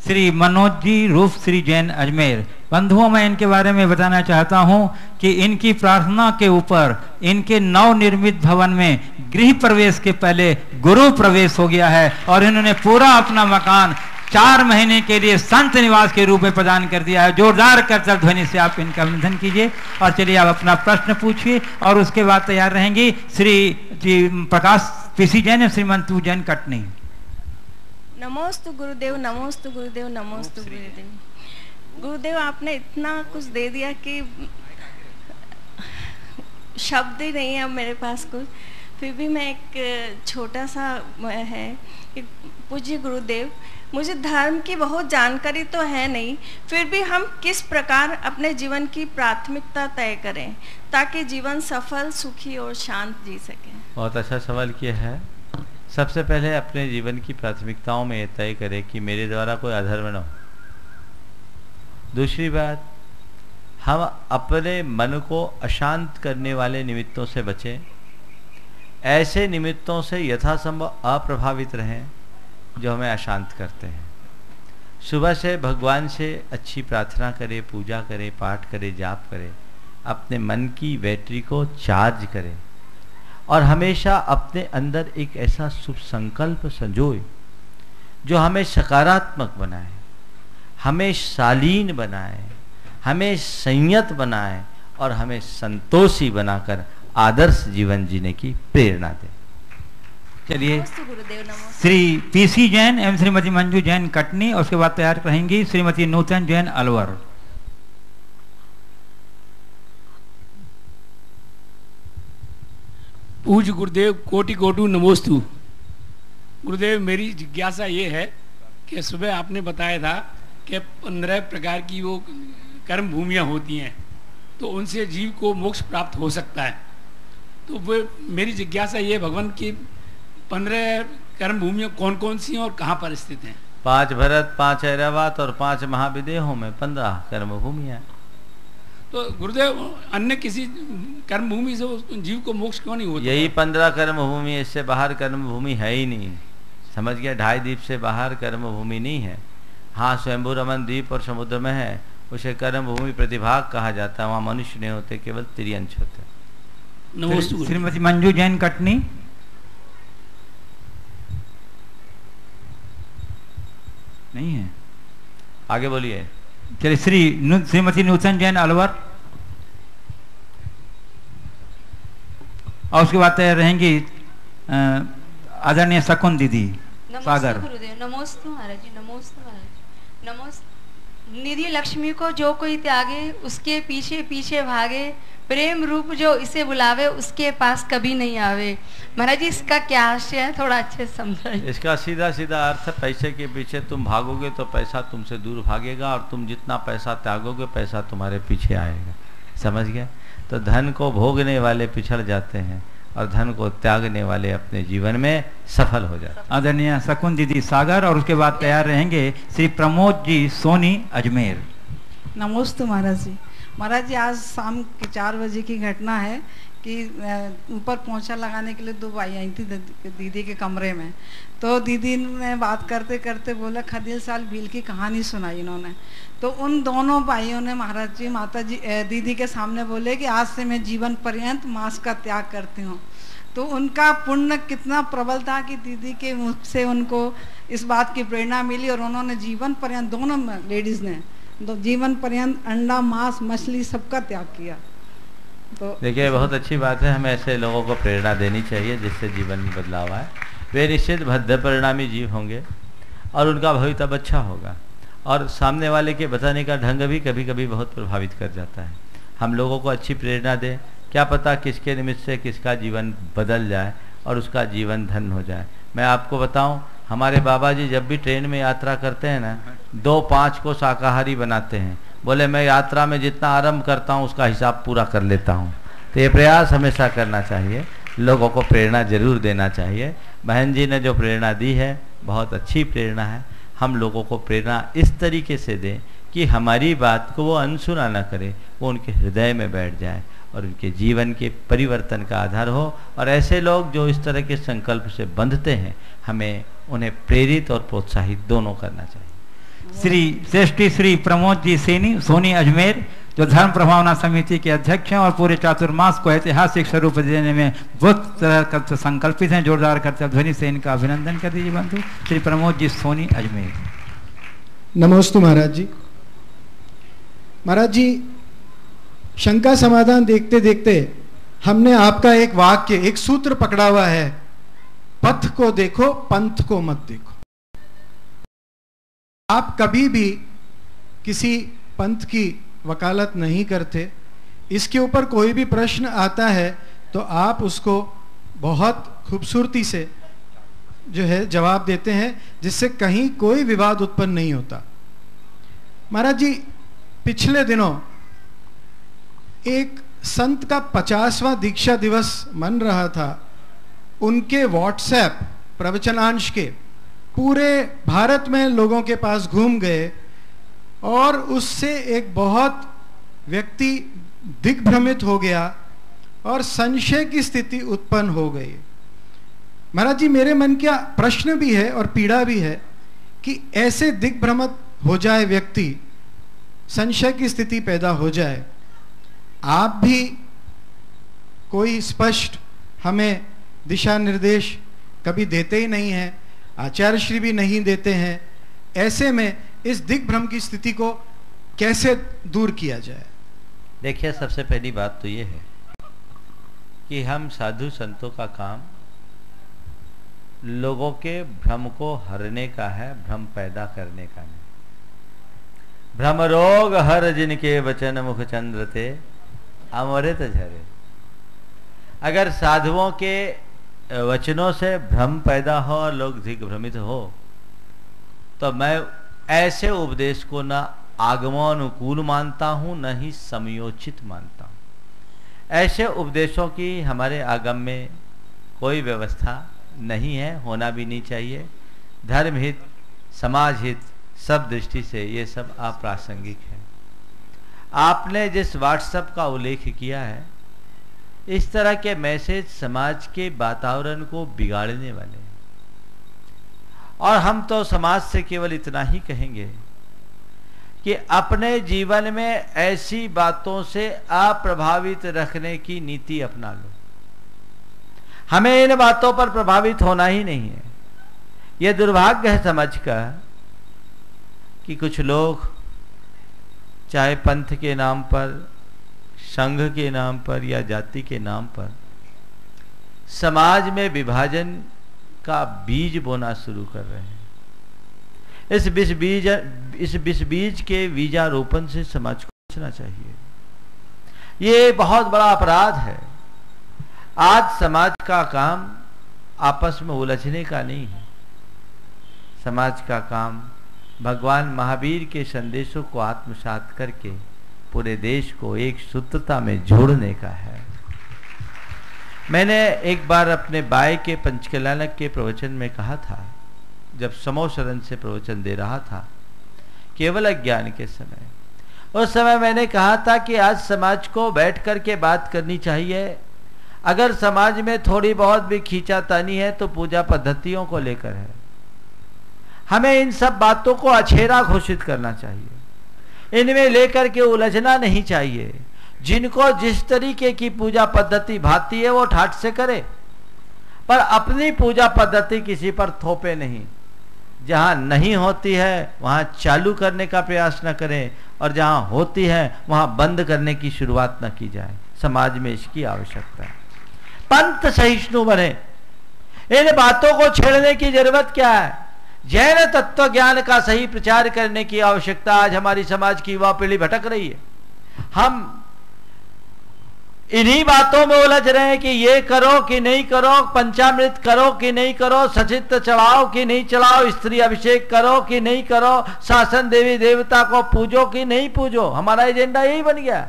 श्री मनोज जी, रूपश्री जैन अजमेर। बंधुओं, मैं इनके बारे में बताना चाहता हूं कि इनकी प्रार्थना के ऊपर इनके नवनिर्मित भवन में गृह प्रवेश के पहले गुरु प्रवेश हो गया है और इन्होंने पूरा अपना मकान 4 महीने के लिए संत निवास के रूप में प्रदान कर दिया है। जोरदार करतल ध्वनि से आप इनका अभिनंदन कीजिए। और चलिए आप अपना प्रश्न पूछिए और उसके बाद तैयार रहेंगी श्री प्रकाश पीसी जैन, श्रीमंतु जैन कटनी। नमोस्तु गुरुदेव, नमोस्तु गुरुदेव, नमोस्तु गुरुदेव। गुरुदेव, आपने इतना कुछ दे दिया कि शब्द ही नहीं है मेरे पास कुछ, फिर भी मैं एक छोटा सा है कि पूज्य गुरुदेव, मुझे धर्म की बहुत जानकारी तो है नहीं, फिर भी हम किस प्रकार अपने जीवन की प्राथमिकता तय करें ताकि जीवन सफल, सुखी और शांत जी सके। बहुत अच्छा सवाल किया है। सबसे पहले अपने जीवन की प्राथमिकताओं में तय करें कि मेरे द्वारा कोई अधर्म न हो। दूसरी बात, हम अपने मन को अशांत करने वाले निमित्तों से बचें। ऐसे निमित्तों से यथासंभव अप्रभावित रहें जो हमें अशांत करते हैं। सुबह से भगवान से अच्छी प्रार्थना करें, पूजा करें, पाठ करें, जाप करें, अपने मन की बैटरी को चार्ज करें और हमेशा अपने अंदर एक ऐसा शुभ संकल्प संजोए जो हमें सकारात्मक बनाए, हमें शालीन बनाए, हमें संयत बनाए और हमें संतोषी बनाकर आदर्श जीवन जीने की प्रेरणा दे। चलिए, श्री पीसी जैन एवं श्रीमती मंजू जैन कटनी और उसके बाद तैयार रहेंगी श्रीमती नूतन जैन अलवर। पूज्य गुरुदेव, कोटि कोटि नमोस्तु। गुरुदेव, मेरी जिज्ञासा ये है कि सुबह आपने बताया था कि 15 प्रकार की वो कर्म भूमियाँ होती हैं, तो उनसे जीव को मोक्ष प्राप्त हो सकता है। तो वो मेरी जिज्ञासा ये भगवान की 15 कर्म भूमियाँ कौन कौन सी हैं और कहाँ पर स्थित हैं? 5 भरत, 5 ऐरावत और 5 महाविदेहों में 15 कर्म भूमियाँ। तो गुरुदेव, अन्य किसी कर्म भूमि से जीव को मोक्ष क्यों नहीं होता? यही 15 कर्म भूमि, इससे बाहर कर्म भूमि है ही नहीं। समझ गया? 2.5 द्वीप से बाहर कर्म भूमि नहीं है। हाँ, स्वयंभू रमन द्वीप और समुद्र में है, उसे कर्म भूमि प्रतिभाग कहा जाता है। वहाँ मनुष्य नहीं होते, केवल तिर्यंश होते। श्रीमती मंजू जैन कटनी। नहीं है, आगे बोलिए। चलिए, श्रीमती नूतन जैन अलवर और उसके बाद तैयार रहेंगी आदरणीय शकुन दीदी सागर। नमोस्तु महाराज जी, नमोस्तु महाराज, नमोस्तु। निधि लक्ष्मी को जो कोई त्यागे, उसके पीछे पीछे भागे, प्रेम रूप जो इसे बुलावे, उसके पास कभी नहीं आवे। महाराज जी, इसका क्या आशय है, थोड़ा अच्छे से समझाइए। इसका सीधा सीधा अर्थ, पैसे के पीछे तुम भागोगे तो पैसा तुमसे दूर भागेगा, और तुम जितना पैसा त्यागोगे पैसा तुम्हारे पीछे आएगा। समझ गए? तो धन को भोगने वाले पिछड़ जाते हैं और धन को त्यागने वाले अपने जीवन में सफल हो जाते हैं। आदरणीय शकुन दीदी सागर और उसके बाद तैयार रहेंगे श्री प्रमोद जी सोनी अजमेर। नमस्ते महाराज जी। महाराज जी, आज शाम के 4 बजे की घटना है कि ऊपर पोंछा लगाने के लिए 2 भाई आई थी दीदी के कमरे में। तो दीदी ने बात करते करते बोला, खदील साल भील की कहानी सुनाई इन्होंने। तो उन दोनों भाइयों ने महाराज जी माता जी दीदी के सामने बोले कि आज से मैं जीवन पर्यंत मांस का त्याग करती हूँ। तो उनका पुण्य कितना प्रबल था कि दीदी के मुख से उनको इस बात की प्रेरणा मिली और उन्होंने जीवन पर्यंत, दोनों लेडीज ने जीवन पर्यंत अंडा, मांस, मछली सबका त्याग किया। तो देखिए, बहुत अच्छी बात है। हमें ऐसे लोगों को प्रेरणा देनी चाहिए जिससे जीवन में बदलाव आए। वे निश्चित भद्र परिणामी जीव होंगे और उनका भविष्य अच्छा होगा, और सामने वाले के बताने का ढंग भी कभी कभी बहुत प्रभावित कर जाता है। हम लोगों को अच्छी प्रेरणा दें, क्या पता किसके निमित्त से किसका जीवन बदल जाए और उसका जीवन धन्य हो जाए। मैं आपको बताऊं, हमारे बाबा जी जब भी ट्रेन में यात्रा करते हैं ना, 2-5 को शाकाहारी बनाते हैं। बोले, मैं यात्रा में जितना आराम करता हूँ उसका हिसाब पूरा कर लेता हूँ। तो ये प्रयास हमेशा करना चाहिए, लोगों को प्रेरणा जरूर देना चाहिए। बहन जी ने जो प्रेरणा दी है बहुत अच्छी प्रेरणा है। हम लोगों को प्रेरणा इस तरीके से दें कि हमारी बात को वो अनसुना न करे, वो उनके हृदय में बैठ जाए और उनके जीवन के परिवर्तन का आधार हो। और ऐसे लोग जो इस तरह के संकल्प से बंधते हैं, हमें उन्हें प्रेरित और प्रोत्साहित दोनों करना चाहिए। श्री प्रमोद जी सोनी अजमेर, जो धर्म प्रभावना समिति के अध्यक्ष हैं और पूरे चातुर्मास को ऐतिहासिक स्वरूप देने में बहुत तरह संकल्पित हैं। जोरदार करते ध्वनि से इनका अभिनंदन कर दीजिए बंधु। श्री प्रमोद जी सोनी अजमेर। नमोस्तु महाराज जी। महाराज जी, शंका समाधान देखते देखते हमने आपका एक वाक्य, एक सूत्र पकड़ा हुआ है, पथ को देखो पंथ को मत देखो। आप कभी भी किसी पंथ की वकालत नहीं करते, इसके ऊपर कोई भी प्रश्न आता है तो आप उसको बहुत खूबसूरती से जो है जवाब देते हैं, जिससे कहीं कोई विवाद उत्पन्न नहीं होता। महाराज जी, पिछले दिनों एक संत का 50वां दीक्षा दिवस मन रहा था। उनके व्हाट्सएप प्रवचनांश के पूरे भारत में लोगों के पास घूम गए और उससे एक बहुत व्यक्ति दिग्भ्रमित हो गया और संशय की स्थिति उत्पन्न हो गई। महाराज जी, मेरे मन का प्रश्न भी है और पीड़ा भी है कि ऐसे दिग्भ्रमित हो जाए व्यक्ति, संशय की स्थिति पैदा हो जाए, आप भी कोई स्पष्ट हमें दिशा निर्देश कभी देते ही नहीं हैं, आचार्य श्री भी नहीं देते हैं। ऐसे में इस दिग्भ्रम की स्थिति को कैसे दूर किया जाए? देखिए, सबसे पहली बात तो ये है कि हम साधु संतों का काम लोगों के भ्रम को हरने का है, भ्रम पैदा करने का नहीं। भ्रम रोग हर जिनके वचन मुख चंद्र ते अमृत झरे। अगर साधुओं के वचनों से भ्रम पैदा हो और लोग दिग्भ्रमित हो, तो मैं ऐसे उपदेश को ना आगमनुकूल मानता हूं, न ही समयोचित मानता हूं। ऐसे उपदेशों की हमारे आगम में कोई व्यवस्था नहीं है, होना भी नहीं चाहिए। धर्म हित, समाज हित, सब दृष्टि से ये सब अप्रासंगिक है। आपने जिस व्हाट्सएप का उल्लेख किया है, इस तरह के मैसेज समाज के वातावरण को बिगाड़ने वाले हैं। और हम तो समाज से केवल इतना ही कहेंगे कि अपने जीवन में ऐसी बातों से अप्रभावित रखने की नीति अपना लो। हमें इन बातों पर प्रभावित होना ही नहीं है। यह दुर्भाग्य है समाज का कि कुछ लोग चाहे पंथ के नाम पर, संघ के नाम पर या जाति के नाम पर समाज में विभाजन का बीज बोना शुरू कर रहे हैं। इस विष बीज के बीजारोपण से समाज को बचना चाहिए। ये बहुत बड़ा अपराध है। आज समाज का काम आपस में उलझने का नहीं है। समाज का काम भगवान महावीर के संदेशों को आत्मसात करके पूरे देश को एक सूत्रता में जोड़ने का है। मैंने एक बार अपने बाय के पंचकल्याणक के प्रवचन में कहा था, जब समो शरण से प्रवचन दे रहा था केवल अज्ञान के समय, उस समय मैंने कहा था कि आज समाज को बैठ कर के बात करनी चाहिए। अगर समाज में थोड़ी बहुत भी खींचातानी है तो पूजा पद्धतियों को लेकर है। हमें इन सब बातों को अछेरा घोषित करना चाहिए, इनमें लेकर के उलझना नहीं चाहिए। जिनको जिस तरीके की पूजा पद्धति भाती है वो ठाट से करे, पर अपनी पूजा पद्धति किसी पर थोपे नहीं। जहां नहीं होती है वहां चालू करने का प्रयास न करें, और जहां होती है वहां बंद करने की शुरुआत न की जाए। समाज में इसकी आवश्यकता है। पंथ सहिष्णु बने, इन बातों को छेड़ने की जरूरत क्या है? जैन तत्व ज्ञान का सही प्रचार करने की आवश्यकता आज हमारी समाज की युवा पीढ़ी भटक रही है। हम इन्हीं बातों में उलझ रहे हैं कि ये करो कि नहीं करो, पंचामृत करो कि नहीं करो, सचित्र चढ़ाओ कि नहीं चढ़ाओ, स्त्री अभिषेक करो कि नहीं करो, शासन देवी देवता को पूजो कि नहीं पूजो। हमारा एजेंडा यही बन गया।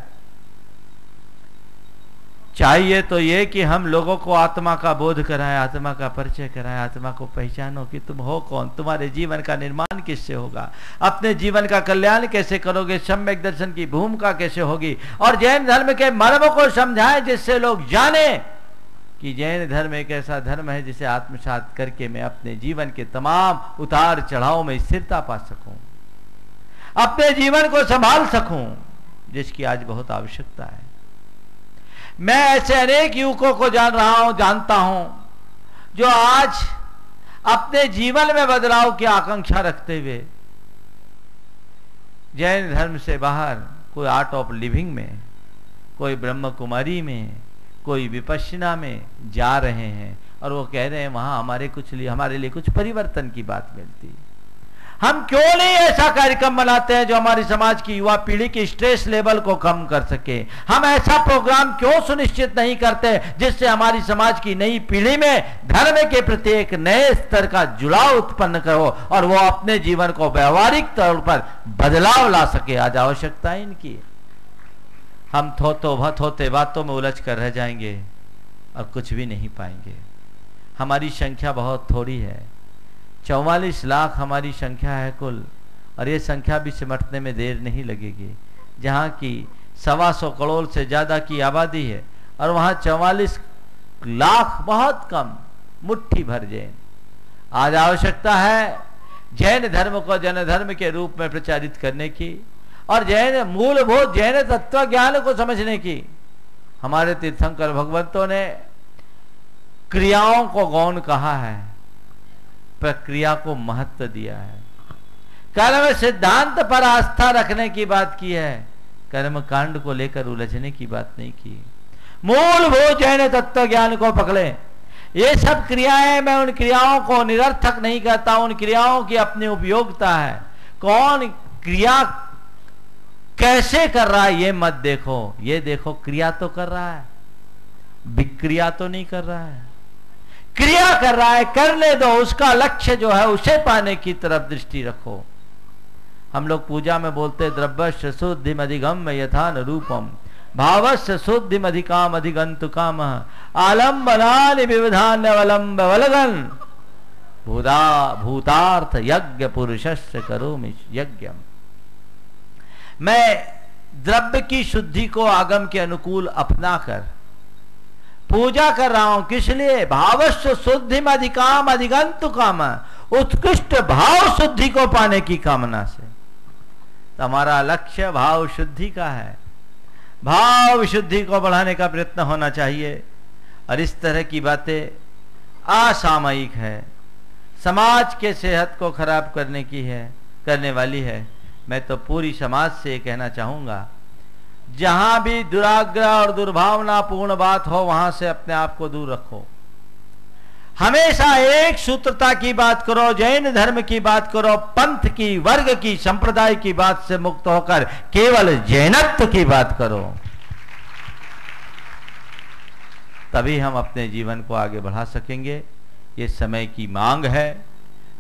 चाहिए तो ये कि हम लोगों को आत्मा का बोध कराएं, आत्मा का परिचय कराएं, आत्मा को पहचानो कि तुम हो कौन, तुम्हारे जीवन का निर्माण किससे होगा, अपने जीवन का कल्याण कैसे करोगे, सम्यक दर्शन की भूमिका कैसे होगी, और जैन धर्म के मर्म को समझाएं जिससे लोग जाने कि जैन धर्म एक ऐसा धर्म है जिसे आत्मसात करके मैं अपने जीवन के तमाम उतार चढ़ाव में स्थिरता पा सकूं, अपने जीवन को संभाल सकूं, जिसकी आज बहुत आवश्यकता है। मैं ऐसे अनेक युवकों को जानता हूं जो आज अपने जीवन में बदलाव की आकांक्षा रखते हुए जैन धर्म से बाहर कोई आर्ट ऑफ लिविंग में, कोई ब्रह्म कुमारी में, कोई विपश्यना में जा रहे हैं, और वो कह रहे हैं वहां हमारे लिए कुछ परिवर्तन की बात मिलती है। हम क्यों नहीं ऐसा कार्यक्रम बनाते हैं जो हमारी समाज की युवा पीढ़ी की स्ट्रेस लेवल को कम कर सके? हम ऐसा प्रोग्राम क्यों सुनिश्चित नहीं करते जिससे हमारी समाज की नई पीढ़ी में धर्म के प्रति एक नए स्तर का जुड़ाव उत्पन्न करो और वो अपने जीवन को व्यवहारिक तौर पर बदलाव ला सके। आज आवश्यकता है इनकी। हम थोते बातों में उलझ कर रह जाएंगे और कुछ भी नहीं पाएंगे। हमारी संख्या बहुत थोड़ी है, 44 लाख हमारी संख्या है कुल, और ये संख्या भी सिमटने में देर नहीं लगेगी। जहाँ की 125 करोड़ से ज़्यादा की आबादी है और वहाँ 44 लाख बहुत कम, मुट्ठी भर जैन। आज आवश्यकता है जैन धर्म को जन धर्म के रूप में प्रचारित करने की और जैन मूलभूत जैन तत्व ज्ञान को समझने की। हमारे तीर्थंकर भगवंतों ने क्रियाओं को गौण कहा है, प्रक्रिया को महत्व दिया है। कर्म सिद्धांत पर आस्था रखने की बात की है, कर्म कांड को लेकर उलझने की बात नहीं की। मूलभूत जैन तत्व ज्ञान को पकड़े। ये सब क्रियाएं, मैं उन क्रियाओं को निरर्थक नहीं कहता, उन क्रियाओं की अपनी उपयोगिता है। कौन क्रिया कैसे कर रहा है ये मत देखो, ये देखो क्रिया तो कर रहा है, विक्रिया तो नहीं कर रहा है। क्रिया कर रहा है, करने दो, उसका लक्ष्य जो है उसे पाने की तरफ दृष्टि रखो। हम लोग पूजा में बोलते द्रव्यस्य शुद्धिम अधिगम्य यथान रूपम भावस्य शुद्धिम अधिकाम अधिगंतु काम आलम्बनानि विविधान्यवलंब वलगन भूतार्थ यज्ञ पुरुषस्य करोमि यज्ञम। मैं द्रव्य की शुद्धि को आगम के अनुकूल अपनाकर पूजा कर रहा हूं। किस लिए? भावस्य शुद्धिम अधिकाम अधिगंतु काम, उत्कृष्ट भाव शुद्धि को पाने की कामना से। तो हमारा लक्ष्य भाव शुद्धि का है, भाव शुद्धि को बढ़ाने का प्रयत्न होना चाहिए। और इस तरह की बातें असामयिक है, समाज के सेहत को खराब करने की है, करने वाली है। मैं तो पूरी समाज से ये कहना चाहूंगा, जहां भी दुराग्रह और दुर्भावनापूर्ण बात हो वहां से अपने आप को दूर रखो। हमेशा एक सूत्रता की बात करो, जैन धर्म की बात करो, पंथ की, वर्ग की, संप्रदाय की बात से मुक्त होकर केवल जैनत्व की बात करो। तभी हम अपने जीवन को आगे बढ़ा सकेंगे। ये समय की मांग है,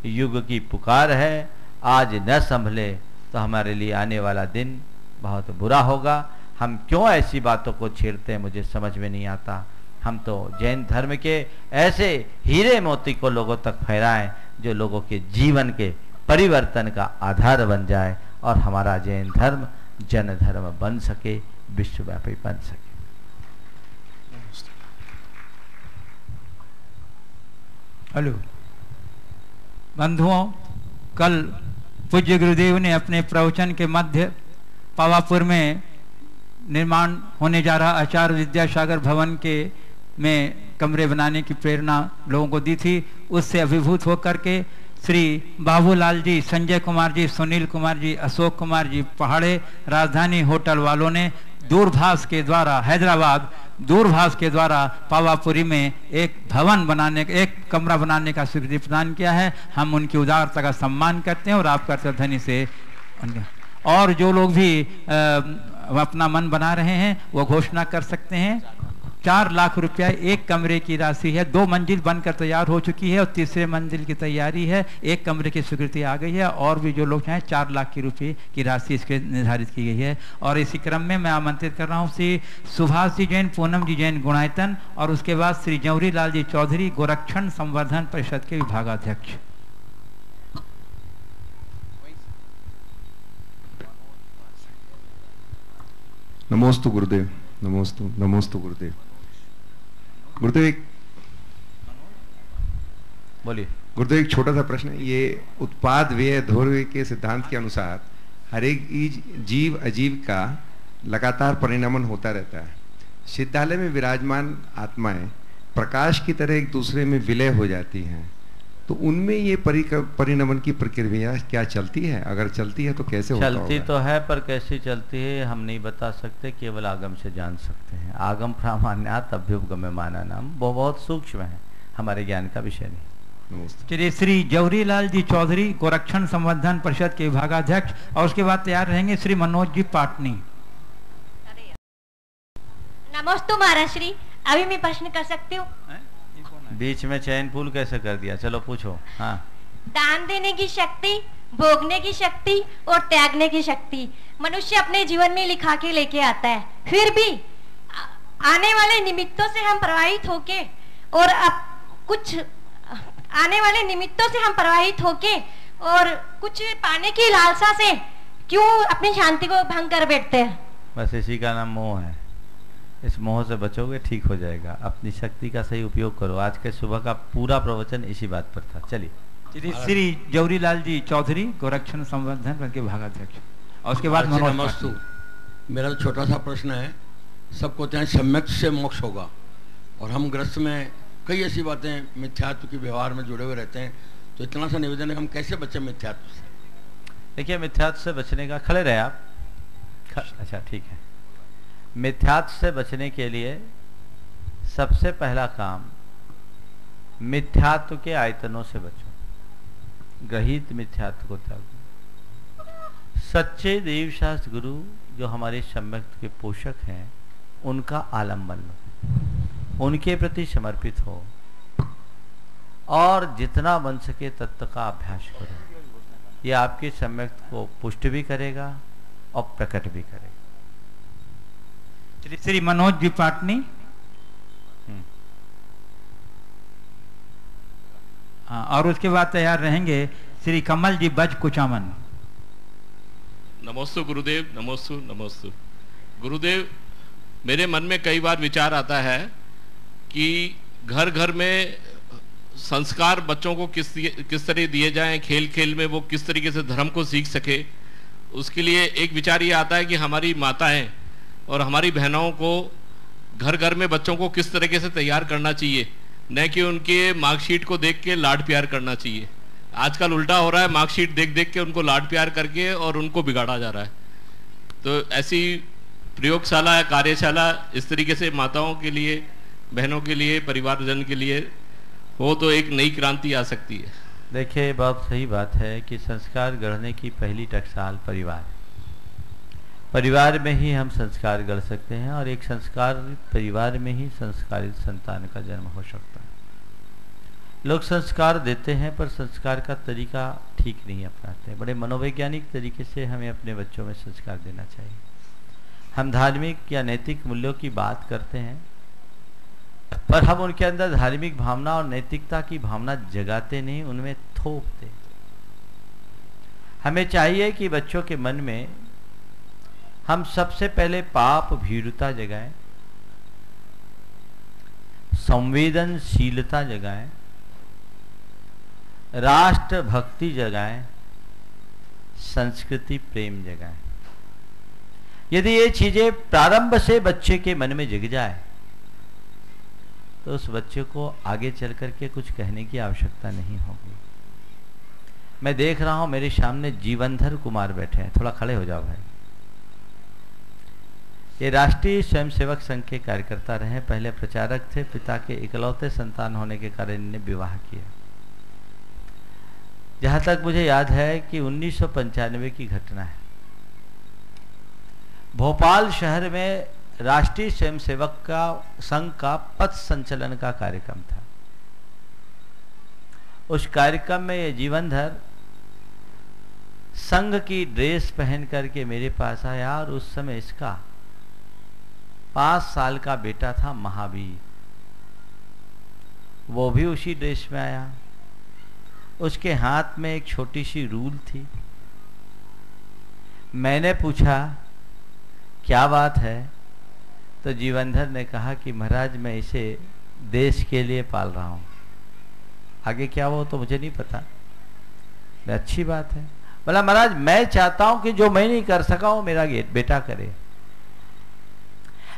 युग की पुकार है। आज न संभले तो हमारे लिए आने वाला दिन बहुत बुरा होगा। हम क्यों ऐसी बातों को छेड़ते हैं मुझे समझ में नहीं आता। हम तो जैन धर्म के ऐसे हीरे मोती को लोगों तक फैलाएं जो लोगों के जीवन के परिवर्तन का आधार बन जाए और हमारा जैन धर्म जन धर्म बन सके, विश्वव्यापी बन सके। हेलो बंधुओं, कल पूज्य गुरुदेव ने अपने प्रवचन के मध्य पावापुर में निर्माण होने जा रहा आचार्य विद्यासागर भवन के में कमरे बनाने की प्रेरणा लोगों को दी थी। उससे अभिभूत होकर के श्री बाबूलाल जी, संजय कुमार जी, सुनील कुमार जी, अशोक कुमार जी पहाड़े, राजधानी होटल वालों ने दूरभाष के द्वारा, हैदराबाद दूरभाष के द्वारा पावापुरी में एक भवन बनाने, एक कमरा बनाने का स्वीकृति प्रदान किया है। हम उनकी उदारता का सम्मान करते हैं और आपका श्रद्धानी से और जो लोग भी अपना मन बना रहे हैं वो घोषणा कर सकते हैं। 4 लाख रुपया एक कमरे की राशि है। 2 मंजिल बनकर तैयार हो चुकी है और तीसरे मंजिल की तैयारी है। एक कमरे की स्वीकृति आ गई है और भी जो लोग चाहें 4 लाख की रुपये की राशि इसके निर्धारित की गई है। और इसी क्रम में मैं आमंत्रित कर रहा हूँ श्री सुभाष जी जैन, पूनम जी जैन गुणायतन और उसके बाद श्री जौहरी लाल जी चौधरी गोरक्षण संवर्धन परिषद के विभागाध्यक्ष। नमोस्तु गुरुदेव, नमोस्तु गुरुदेव। गुरुदेव एक बोलिए। गुरुदेव एक छोटा सा प्रश्न है। ये उत्पाद व्यय धोर्य के सिद्धांत के अनुसार हर एक जीव अजीव का लगातार परिणमन होता रहता है। सिद्धालय में विराजमान आत्माएं प्रकाश की तरह एक दूसरे में विलय हो जाती हैं, तो उनमें ये परिणमन की प्रक्रिया क्या चलती है? अगर चलती है तो कैसे होता होगा? चलती तो है, पर कैसी चलती है हम नहीं बता सकते, केवल आगम से जान सकते हैं। आगम प्रामाण्यात अभ्युपगम्य माना नाम, वो बहुत सूक्ष्म है, हमारे ज्ञान का विषय नहीं। चलिए श्री जौहरीलाल जी चौधरी गोरक्षण संवर्धन परिषद के विभागाध्यक्ष, और उसके बाद तैयार रहेंगे श्री मनोज जी पाटनी। नमस्ते महाराज श्री, अभी मैं प्रश्न कर सकती हूँ? बीच में चैन पुल कैसे कर दिया? चलो पूछो। हाँ। दान देने की शक्ति, भोगने की शक्ति और त्यागने की शक्ति मनुष्य अपने जीवन में लिखा के लेके आता है, फिर भी आने वाले निमित्तों से हम प्रभावित होके और कुछ पाने की लालसा से क्यों अपनी शांति को भंग कर बैठते हैं? बस इसी का नाम मोह है। इस मोह से बचोगे, ठीक हो जाएगा। अपनी शक्ति का सही उपयोग करो। आज के सुबह का पूरा प्रवचन इसी बात पर था। चलिए श्री जौहरीलाल जी चौधरी गोरक्षण संवर्धन के भागाध्यक्ष, और उसके बाद नमस्तु। मेरा छोटा सा प्रश्न है, सबको चाहे सम्यक से मोक्ष होगा, और हम ग्रस्त में कई ऐसी बातें मिथ्यात्व के व्यवहार में जुड़े हुए रहते हैं, तो इतना सा निवेदन है, हम कैसे बचें मिथ्यात्व से? देखिए, मिथ्यात्व से बचने का, खड़े रहे आप। अच्छा ठीक है। मिथ्यात्व से बचने के लिए सबसे पहला काम, मिथ्यात्व के आयतनों से बचो। ग्रहित मिथ्यात्व को त्यागो। सच्चे देव शास्त्र गुरु जो हमारे सम्यक के पोषक हैं, उनका आलम्बन लो, उनके प्रति समर्पित हो, और जितना बन सके तत्व का अभ्यास करो। ये आपके सम्यक को पुष्ट भी करेगा और प्रकट भी करेगा। श्री मनोज जी पाटनी। और उसके बाद तैयार रहेंगे श्री कमल जी बज कुचामन। नमोस्तु गुरुदेव, नमोस्तु नमोस्तु। गुरुदेव, मेरे मन में कई बार विचार आता है कि घर घर में संस्कार बच्चों को किस तरह दिए जाएं, खेल खेल में वो किस तरीके से धर्म को सीख सके। उसके लिए एक विचार ये आता है कि हमारी माताएं और हमारी बहनों को घर घर में बच्चों को किस तरीके से तैयार करना चाहिए, न कि उनके मार्कशीट को देख के लाड प्यार करना चाहिए। आजकल उल्टा हो रहा है, मार्कशीट देख देख के उनको लाड प्यार करके और उनको बिगाड़ा जा रहा है। तो ऐसी प्रयोगशाला, कार्यशाला इस तरीके से माताओं के लिए, बहनों के लिए, परिवारजन के लिए हो तो एक नई क्रांति आ सकती है। देखिए, बहुत सही बात है कि संस्कार गढ़ने की पहली टकसाल परिवार में ही हम संस्कार गढ़ सकते हैं, और एक संस्कार परिवार में ही संस्कारित संतान का जन्म हो सकता है। लोग संस्कार देते हैं पर संस्कार का तरीका ठीक नहीं अपनाते। बड़े मनोवैज्ञानिक तरीके से हमें अपने बच्चों में संस्कार देना चाहिए। हम धार्मिक या नैतिक मूल्यों की बात करते हैं, पर हम उनके अंदर धार्मिक भावना और नैतिकता की भावना जगाते नहीं, उनमें थोपते। हमें चाहिए कि बच्चों के मन में हम सबसे पहले पाप भीरुता जगाएं, संवेदनशीलता जगाएं, राष्ट्र भक्ति जगाएं, संस्कृति प्रेम जगाएं। यदि ये चीजें प्रारंभ से बच्चे के मन में जग जाए तो उस बच्चे को आगे चल करके कुछ कहने की आवश्यकता नहीं होगी। मैं देख रहा हूं मेरे सामने जीवनधर कुमार बैठे हैं, थोड़ा खड़े हो जाओ भाई। ये राष्ट्रीय स्वयंसेवक संघ के कार्यकर्ता रहे, पहले प्रचारक थे, पिता के इकलौते संतान होने के कारण इन्हें विवाह किया। जहां तक मुझे याद है कि 1995 की घटना है, भोपाल शहर में राष्ट्रीय स्वयंसेवक का संघ का पथ संचलन का कार्यक्रम था। उस कार्यक्रम में ये जीवनधर संघ की ड्रेस पहन करके मेरे पास आया, और उस समय इसका 5 साल का बेटा था महावीर, वो भी उसी ड्रेस में आया। उसके हाथ में एक छोटी सी रूल थी। मैंने पूछा क्या बात है, तो जीवनधर ने कहा कि महाराज मैं इसे देश के लिए पाल रहा हूं। आगे क्या वो तो मुझे नहीं पता। अच्छी बात है। बोला महाराज मैं चाहता हूं कि जो मैं नहीं कर सका वो मेरा बेटा करे।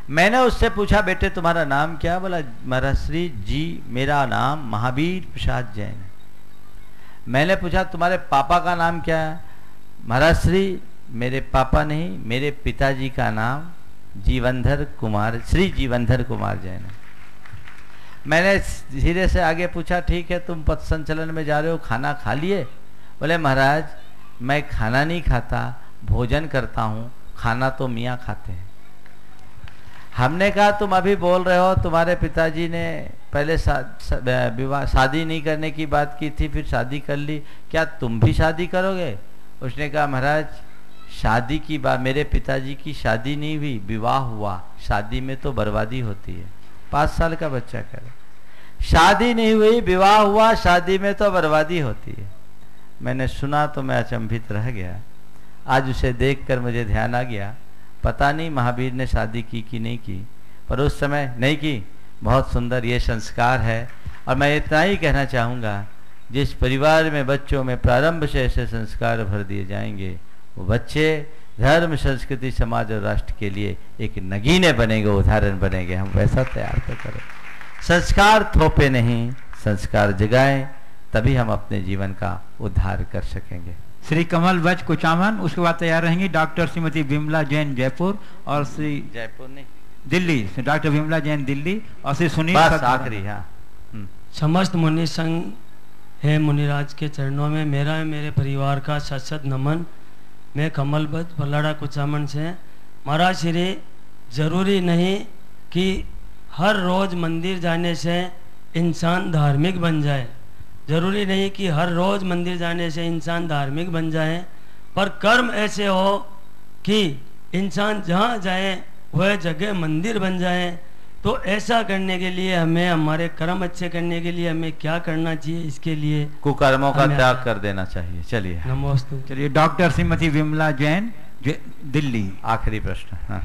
मैंने उससे पूछा बेटे तुम्हारा नाम क्या? बोला महाराज श्री जी मेरा नाम महावीर प्रसाद जैन है। मैंने पूछा तुम्हारे पापा का नाम क्या है? महाराज श्री मेरे पापा नहीं, मेरे पिताजी का नाम जीवनधर कुमार, श्री जीवनधर कुमार जैन है। मैंने धीरे से आगे पूछा, ठीक है तुम पथ संचलन में जा रहे हो, खाना खा लिए? बोले महाराज मैं खाना नहीं खाता, भोजन करता हूँ, खाना तो मियाँ खाते हैं। हमने कहा तुम अभी बोल रहे हो तुम्हारे पिताजी ने पहले शादी नहीं करने की बात की थी, फिर शादी कर ली, क्या तुम भी शादी करोगे? उसने कहा महाराज शादी की बात, मेरे पिताजी की शादी नहीं हुई, विवाह हुआ, शादी में तो बर्बादी होती है। 5 साल का बच्चा कह रहा, शादी नहीं हुई, विवाह हुआ, शादी में तो बर्बादी होती है। मैंने सुना तो मैं अचंभित रह गया। आज उसे देखकर मुझे ध्यान आ गया, पता नहीं महावीर ने शादी की कि नहीं की, पर उस समय नहीं की। बहुत सुंदर ये संस्कार है। और मैं इतना ही कहना चाहूँगा, जिस परिवार में बच्चों में प्रारंभ से ऐसे संस्कार भर दिए जाएंगे, वो बच्चे धर्म, संस्कृति, समाज और राष्ट्र के लिए एक नगीने बनेंगे, उदाहरण बनेंगे। हम वैसा तैयार तो करें। संस्कार थोपे नहीं, संस्कार जगाएं, तभी हम अपने जीवन का उद्धार कर सकेंगे। श्री कमल बच कुचामन, उसके बाद तैयार रहेंगी डॉक्टर श्रीमती विमला जैन जयपुर और श्री जयपुर नहीं दिल्ली, डॉक्टर विमला जैन दिल्ली और श्री सुनील आखिरी। हाँ, समस्त मुनि संघ है मुनिराज के चरणों में मेरा मेरे परिवार का सत नमन। मैं कमल बच पल्लाड़ा कुचामन से। महाराज श्री, जरूरी नहीं कि हर रोज मंदिर जाने से इंसान धार्मिक बन जाए, जरूरी नहीं कि हर रोज मंदिर जाने से इंसान धार्मिक बन जाए, पर कर्म ऐसे हो कि इंसान जहाँ जाए वह जगह मंदिर बन जाए। तो ऐसा करने के लिए हमें, हमारे कर्म अच्छे करने के लिए हमें क्या करना चाहिए? इसके लिए कुकर्मों का त्याग कर देना चाहिए। चलिए नमोस्तु। चलिए डॉक्टर श्रीमती विमला जैन दिल्ली, आखिरी प्रश्न। हाँ।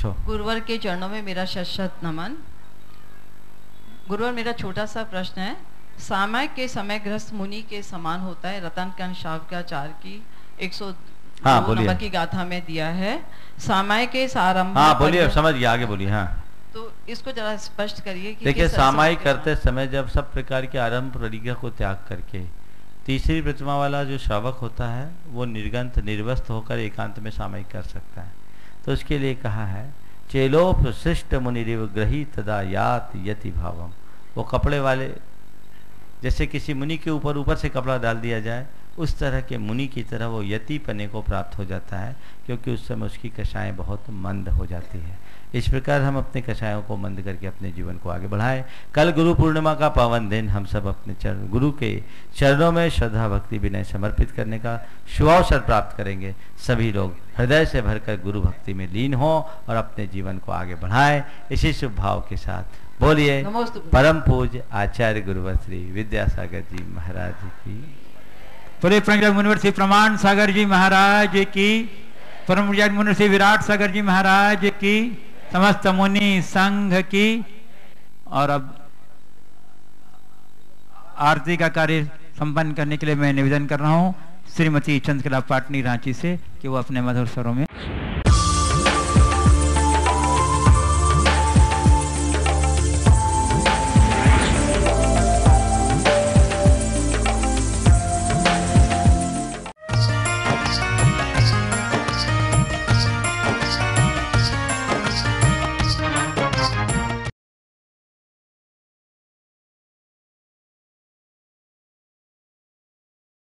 गुरुवर के चरणों में मेरा शत नमन। गुरुवर, मेरा छोटा सा प्रश्न है। सामायिक के समय गृहस्थ मुनि के समान होता है, रतन कंद शावकाचार्य की 102 नंबर की गाथा में दिया है। सामायिक के सारंभ। हाँ बोलिए, समझ गया, आगे बोलिए। हाँ, तो इसको जरा स्पष्ट करिए कि देखिए, सामायिक करते समय जब सब प्रकार के आरंभ प्रतिज्ञा को त्याग करके तीसरी प्रतिमा वाला जो श्रावक होता है वो निर्गंत निर्वस्त होकर एकांत में सामायिक कर सकता है। तो उसके लिए कहा है, चेलोपशिष्ट मुनिरिव ग्रही तदा यात यति भावम। वो कपड़े वाले, जैसे किसी मुनि के ऊपर से कपड़ा डाल दिया जाए, उस तरह के मुनि की तरह वो यति पने को प्राप्त हो जाता है, क्योंकि उस समय उसकी कषाएं बहुत मंद हो जाती है। इस प्रकार हम अपने कषायों को मंद करके अपने जीवन को आगे बढ़ाएं। कल गुरु पूर्णिमा का पावन दिन, हम सब अपने गुरु के चरणों में श्रद्धा भक्ति विनय समर्पित करने का शुभ अवसर प्राप्त करेंगे। सभी लोग हृदय से भरकर गुरु भक्ति में लीन हो और अपने जीवन को आगे बढ़ाएं। इसी शुभ भाव के साथ बोलिए परम पूज्य आचार्य गुरुवर श्री विद्यासागर जी महाराज की, पूरे प्रज्ञा मुनिवर श्री प्रमाण सागर जी महाराज की, परम पूज्य मुनिवर श्री विराट सागर जी महाराज की, समस्त मुनि संघ की। और अब आरती का कार्य संपन्न करने के लिए मैं निवेदन कर रहा हूँ श्रीमती चंद्रकला पाटनी रांची से कि वो अपने मधुर स्वरों में